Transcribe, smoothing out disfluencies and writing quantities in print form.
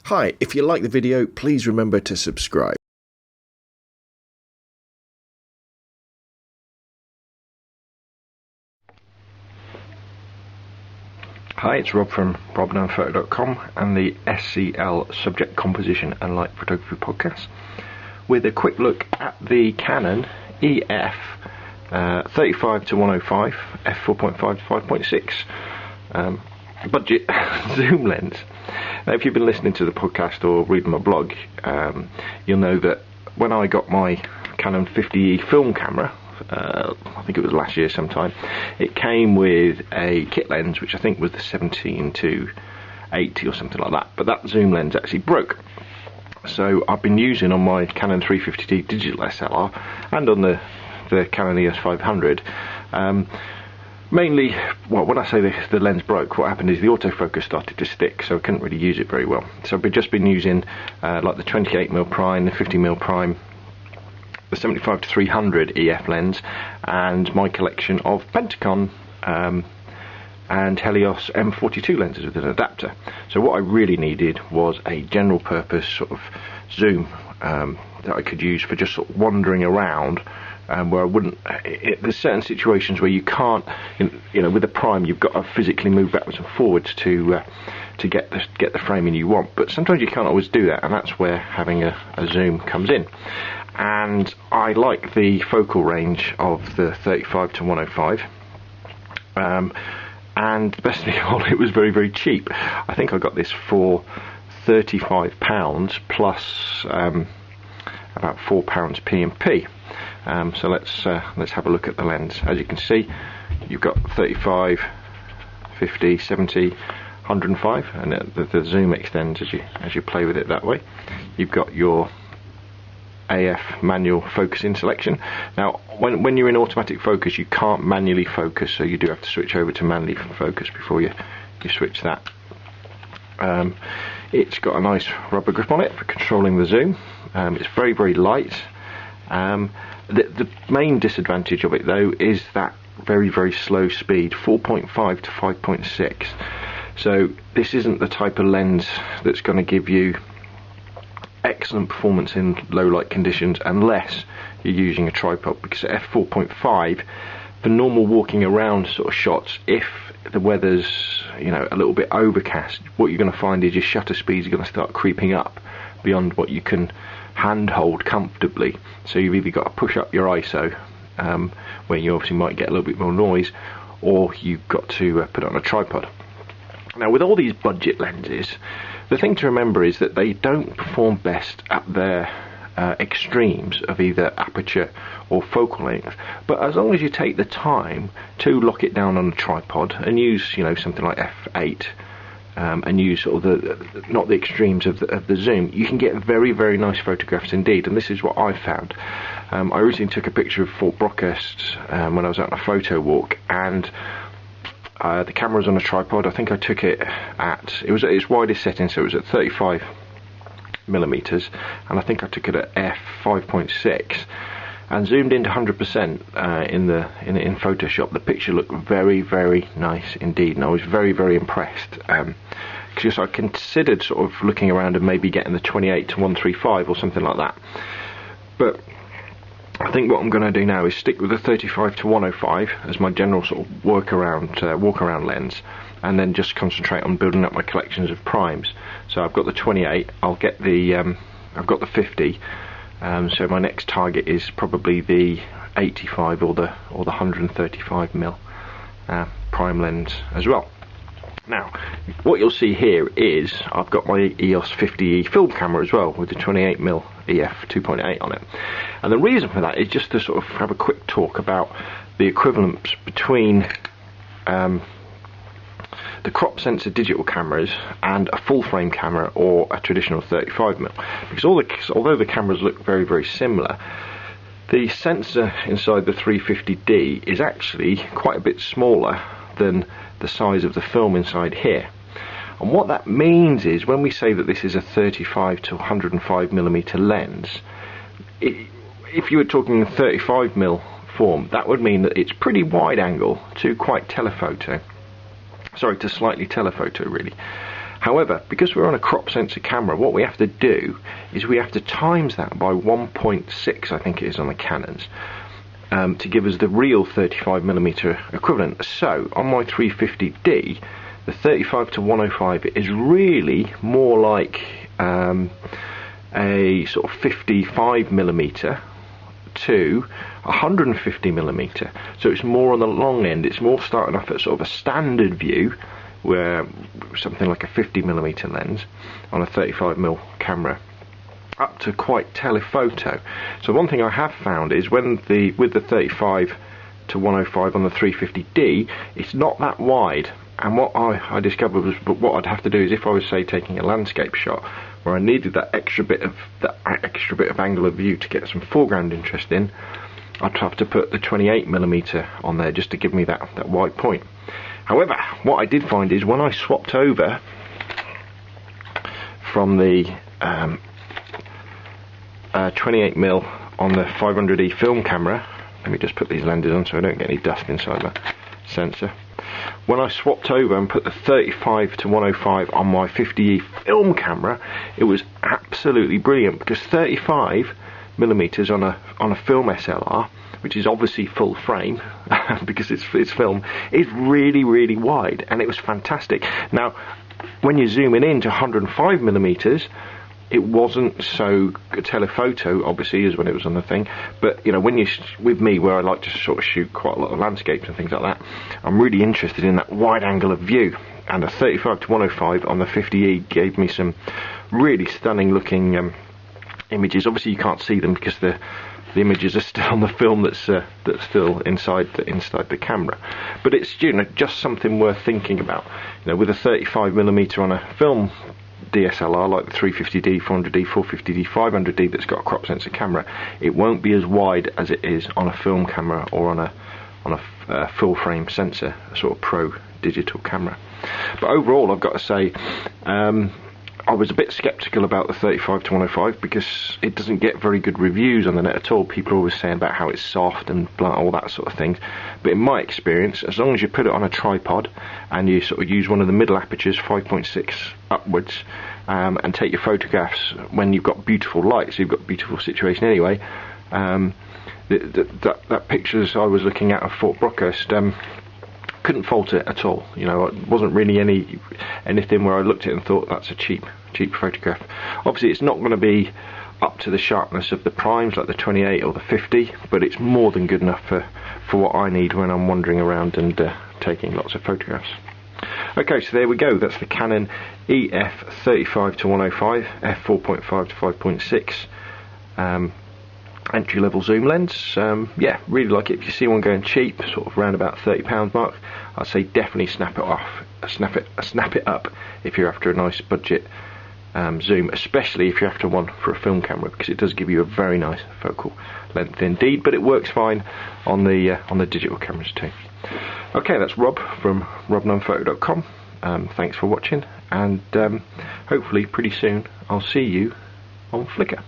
Hi, if you like the video, please remember to subscribe. Hi, it's Rob from robandphoto.com and the SCL Subject Composition and Light Photography Podcast with a quick look at the Canon EF 35-105 f4.5 to 5.6 budget zoom lens. Now, if you've been listening to the podcast or reading my blog, you'll know that when I got my Canon 50D film camera, I think it was last year sometime, it came with a kit lens which I think was the 17-80 or something like that, but that zoom lens actually broke. So I've been using on my Canon 350d digital SLR and on the Canon EOS 500 mainly, well, when I say the lens broke, what happened is the autofocus started to stick, so I couldn't really use it very well. So I've just been using like the 28mm prime, the 50mm prime, the 75-300 EF lens, and my collection of Pentacon and Helios M42 lenses with an adapter. So what I really needed was a general purpose sort of zoom that I could use for just sort of wandering around, where I wouldn't. There's certain situations where you can't, you know, with a prime you've got to physically move backwards and forwards to get the framing you want. But sometimes you can't always do that, and that's where having a zoom comes in. And I like the focal range of the 35-105. And the best thing of all, it was very, very cheap. I think I got this for £35 plus about £4 P&P. So let's have a look at the lens. As you can see, you've got 35, 50, 70, 105, and the zoom extends as you play with it that way. You've got your AF manual focusing selection. Now, when you're in automatic focus, you can't manually focus, so you do have to switch over to manually focus before you switch that. It's got a nice rubber grip on it for controlling the zoom. It's very, very light. The main disadvantage of it, though, is that very, very slow speed, 4.5 to 5.6. So this isn't the type of lens that's going to give you excellent performance in low light conditions unless you're using a tripod, because at f4.5 for normal walking around sort of shots, if the weather's, you know, a little bit overcast, what you're going to find is your shutter speeds are going to start creeping up beyond what you can handhold comfortably. So you've either got to push up your ISO, where you obviously might get a little bit more noise, or you've got to put it on a tripod. Now, with all these budget lenses, the thing to remember is that they don't perform best at their extremes of either aperture or focal length, but as long as you take the time to lock it down on a tripod and use, you know, something like f8, and use sort of not the extremes of the zoom, you can get very, very nice photographs indeed. And this is what I found. I recently took a picture of Fort Brockhurst when I was out on a photo walk, and the camera was on a tripod. I think I took it at, it was at its widest setting, so it was at 35mm, and I think I took it at f5.6 and zoomed into 100% in Photoshop. The picture looked very, very nice indeed, and I was very, very impressed. Because I considered sort of looking around and maybe getting the 28-135 or something like that, but I think what I'm going to do now is stick with the 35-105 as my general sort of walk around lens, and then just concentrate on building up my collections of primes. So I've got the 28, I've got the 50. So my next target is probably the 85 or the 135mm prime lens as well. Now, what you'll see here is I've got my EOS 50D film camera as well with the 28mm EF 2.8 on it, and the reason for that is just to sort of have a quick talk about the equivalence between the crop sensor digital cameras and a full frame camera or a traditional 35mm, because although the cameras look very, very similar, the sensor inside the 350D is actually quite a bit smaller than the size of the film inside here. And what that means is, when we say that this is a 35 to 105mm lens, if you were talking 35mm form, that would mean that it's pretty wide angle to quite telephoto. Sorry, to slightly telephoto really. However, because we're on a crop sensor camera, what we have to do is we have to times that by 1.6, I think it is on the Canons, to give us the real 35mm equivalent. So on my 350D, the 35 to 105 is really more like a sort of 55mm to 150mm. So it's more on the long end. It's more starting off at sort of a standard view, where something like a 50mm lens on a 35mm camera, up to quite telephoto. So one thing I have found is with the 35 to 105 on the 350D, it's not that wide. And what I discovered was, but what I'd have to do is, if I was, say, taking a landscape shot where I needed that extra bit of angle of view to get some foreground interest in, I'd have to put the 28mm on there just to give me that wide point. However, what I did find is when I swapped over from the 28mm on the 500E film camera, let me just put these lenses on so I don't get any dust inside my sensor. When I swapped over and put the 35 to 105 on my 50E film camera, it was absolutely brilliant, because 35mm on a film SLR, which is obviously full frame because it's film, is really, really wide, and it was fantastic. Now, when you're zooming in to 105mm, it wasn't so telephoto, obviously, as when it was on the thing. But, you know, when with me, where I like to sort of shoot quite a lot of landscapes and things like that, I'm really interested in that wide angle of view. And the 35 to 105 on the 50E gave me some really stunning looking images. Obviously, you can't see them because the images are still on the film that's still inside the camera. But it's, you know, just something worth thinking about. You know, with a 35mm on a film dSLR like the 350D, 400D, 450D, 500D that's got a crop sensor camera, it won't be as wide as it is on a film camera or on a full frame sensor, a sort of pro digital camera. But overall, I've got to say, I was a bit sceptical about the 35 to 105 because it doesn't get very good reviews on the net at all. People are always saying about how it's soft and blah, all that sort of thing. But in my experience, as long as you put it on a tripod and you sort of use one of the middle apertures, 5.6 upwards, and take your photographs when you've got beautiful light, so you've got beautiful situation anyway, that pictures I was looking at of Fort Brockhurst, couldn't fault it at all. You know, it wasn't really anything where I looked at it and thought that's a cheap photograph. Obviously, it's not going to be up to the sharpness of the primes like the 28 or the 50, but it's more than good enough for what I need when I'm wandering around and taking lots of photographs. Okay, so there we go. That's the Canon EF 35 to 105 f4.5 to 5.6 entry-level zoom lens. Yeah, really like it. If you see one going cheap, sort of around about £30 mark, I'd say definitely snap it up if you're after a nice budget zoom, especially if you're after one for a film camera, because it does give you a very nice focal length indeed. But it works fine on the digital cameras too. Okay, that's Rob from robnunphoto.com. Thanks for watching, and hopefully pretty soon I'll see you on Flickr.